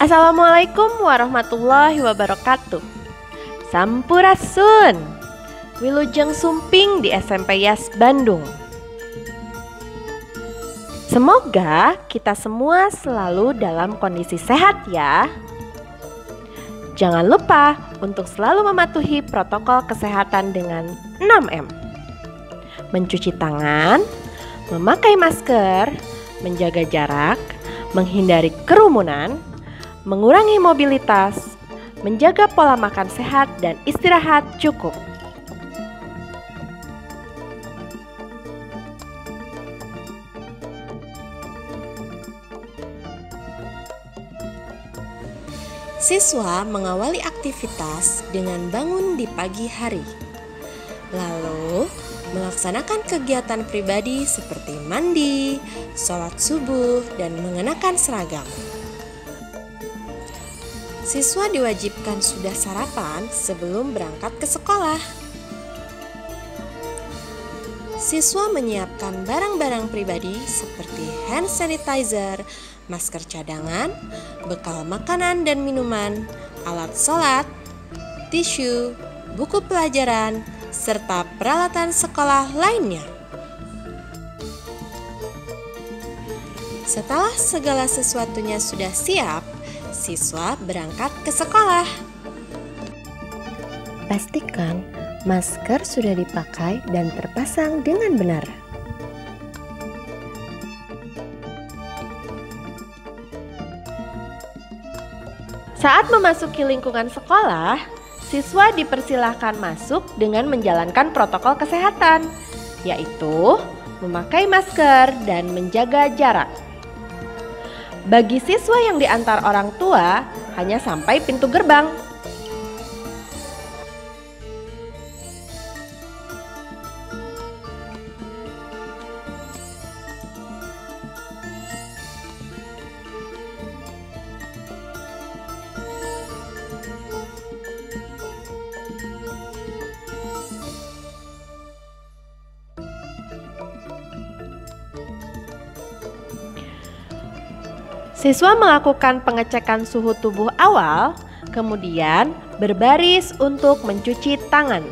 Assalamualaikum warahmatullahi wabarakatuh. Sampurasun. Wilujeng Sumping di SMP Yas Bandung. Semoga kita semua selalu dalam kondisi sehat ya. Jangan lupa untuk selalu mematuhi protokol kesehatan dengan 6M. Mencuci tangan, memakai masker, menjaga jarak, menghindari kerumunan, mengurangi mobilitas, menjaga pola makan sehat dan istirahat cukup. Siswa mengawali aktivitas dengan bangun di pagi hari, lalu melaksanakan kegiatan pribadi seperti mandi, sholat subuh, dan mengenakan seragam. Siswa diwajibkan sudah sarapan sebelum berangkat ke sekolah. Siswa menyiapkan barang-barang pribadi seperti hand sanitizer, masker cadangan, bekal makanan dan minuman, alat sholat, tisu, buku pelajaran, serta peralatan sekolah lainnya. Setelah segala sesuatunya sudah siap, siswa berangkat ke sekolah. Pastikan masker sudah dipakai dan terpasang dengan benar. Saat memasuki lingkungan sekolah, siswa dipersilahkan masuk dengan menjalankan protokol kesehatan, yaitu memakai masker dan menjaga jarak. Bagi siswa yang diantar orang tua, hanya sampai pintu gerbang. Siswa melakukan pengecekan suhu tubuh awal, kemudian berbaris untuk mencuci tangan.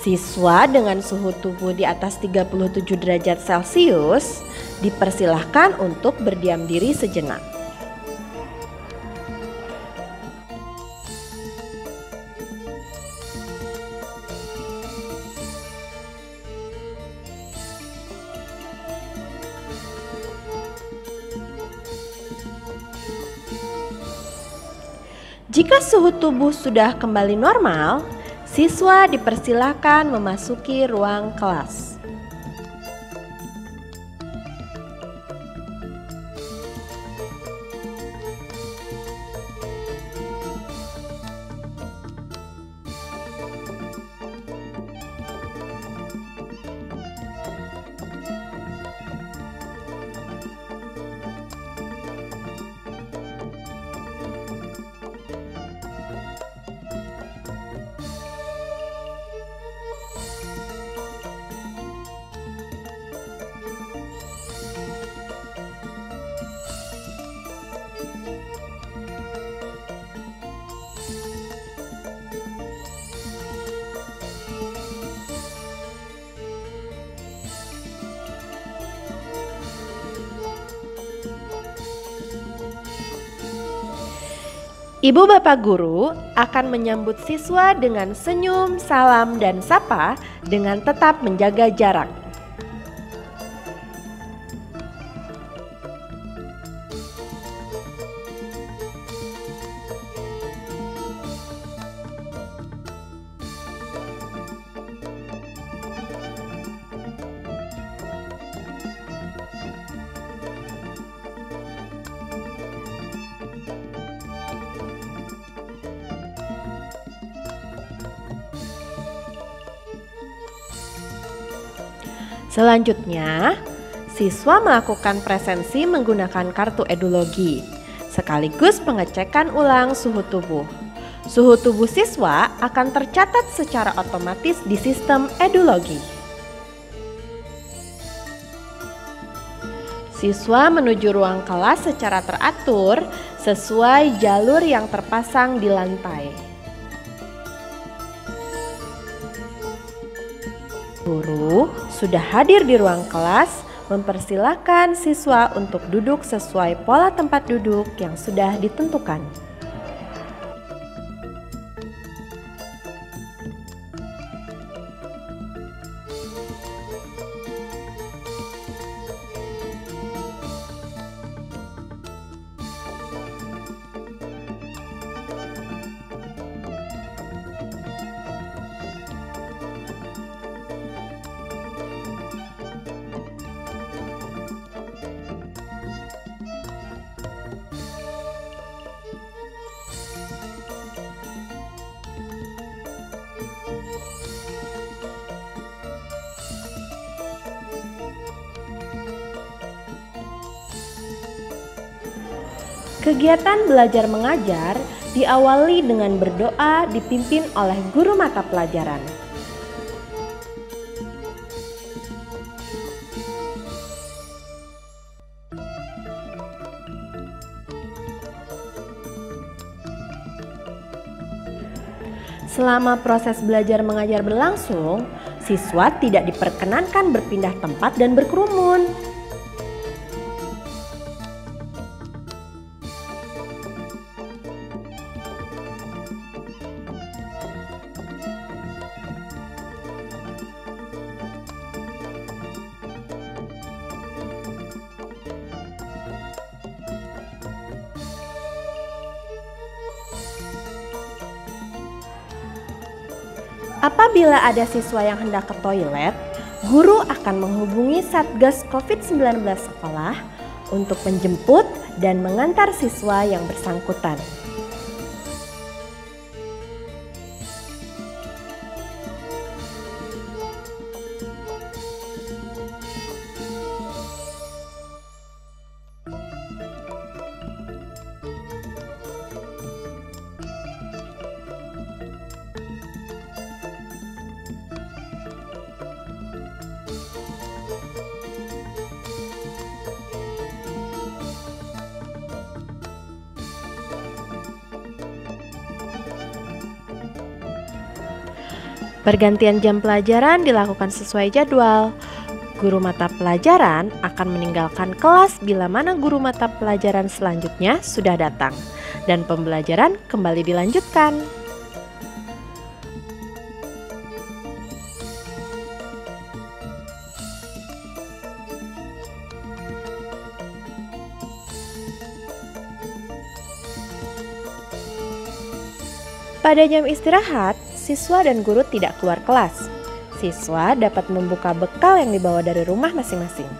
Siswa dengan suhu tubuh di atas 37 derajat Celcius dipersilahkan untuk berdiam diri sejenak. Jika suhu tubuh sudah kembali normal, siswa dipersilakan memasuki ruang kelas. Ibu bapak guru akan menyambut siswa dengan senyum, salam, dan sapa dengan tetap menjaga jarak. Selanjutnya, siswa melakukan presensi menggunakan kartu Edulogi, sekaligus pengecekan ulang suhu tubuh. Suhu tubuh siswa akan tercatat secara otomatis di sistem Edulogi. Siswa menuju ruang kelas secara teratur sesuai jalur yang terpasang di lantai. Guru sudah hadir di ruang kelas, mempersilahkan siswa untuk duduk sesuai pola tempat duduk yang sudah ditentukan. Kegiatan belajar mengajar diawali dengan berdoa dipimpin oleh guru mata pelajaran. Selama proses belajar mengajar berlangsung, siswa tidak diperkenankan berpindah tempat dan berkerumun. Apabila ada siswa yang hendak ke toilet, guru akan menghubungi Satgas COVID-19 sekolah untuk menjemput dan mengantar siswa yang bersangkutan. Pergantian jam pelajaran dilakukan sesuai jadwal. Guru mata pelajaran akan meninggalkan kelas bila mana guru mata pelajaran selanjutnya sudah datang, dan pembelajaran kembali dilanjutkan. Pada jam istirahat, siswa dan guru tidak keluar kelas. Siswa dapat membuka bekal yang dibawa dari rumah masing-masing.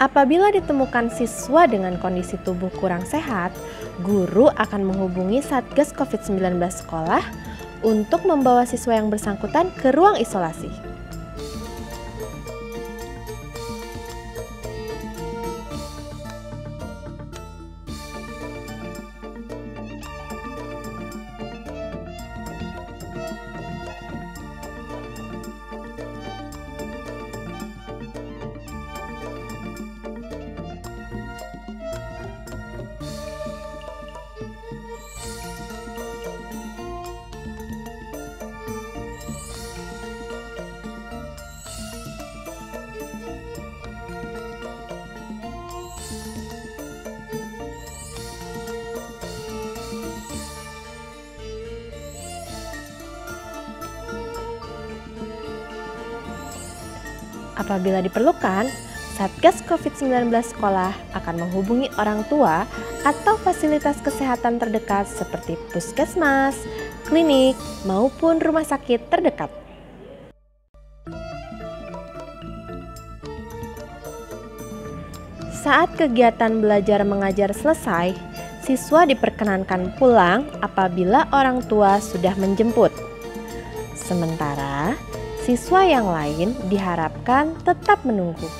Apabila ditemukan siswa dengan kondisi tubuh kurang sehat, guru akan menghubungi Satgas COVID-19 sekolah untuk membawa siswa yang bersangkutan ke ruang isolasi. Apabila diperlukan, Satgas COVID-19 sekolah akan menghubungi orang tua atau fasilitas kesehatan terdekat seperti puskesmas, klinik, maupun rumah sakit terdekat. Saat kegiatan belajar mengajar selesai, siswa diperkenankan pulang apabila orang tua sudah menjemput. Sementara, siswa yang lain diharapkan tetap menunggu.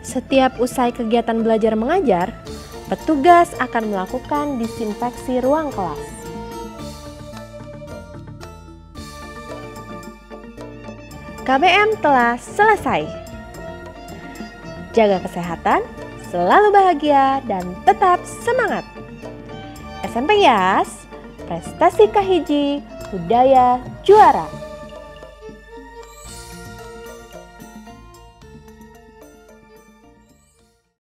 Setiap usai kegiatan belajar mengajar, petugas akan melakukan disinfeksi ruang kelas. KBM telah selesai. Jaga kesehatan, selalu bahagia, dan tetap semangat. SMP Yas, prestasi kahiji, budaya juara.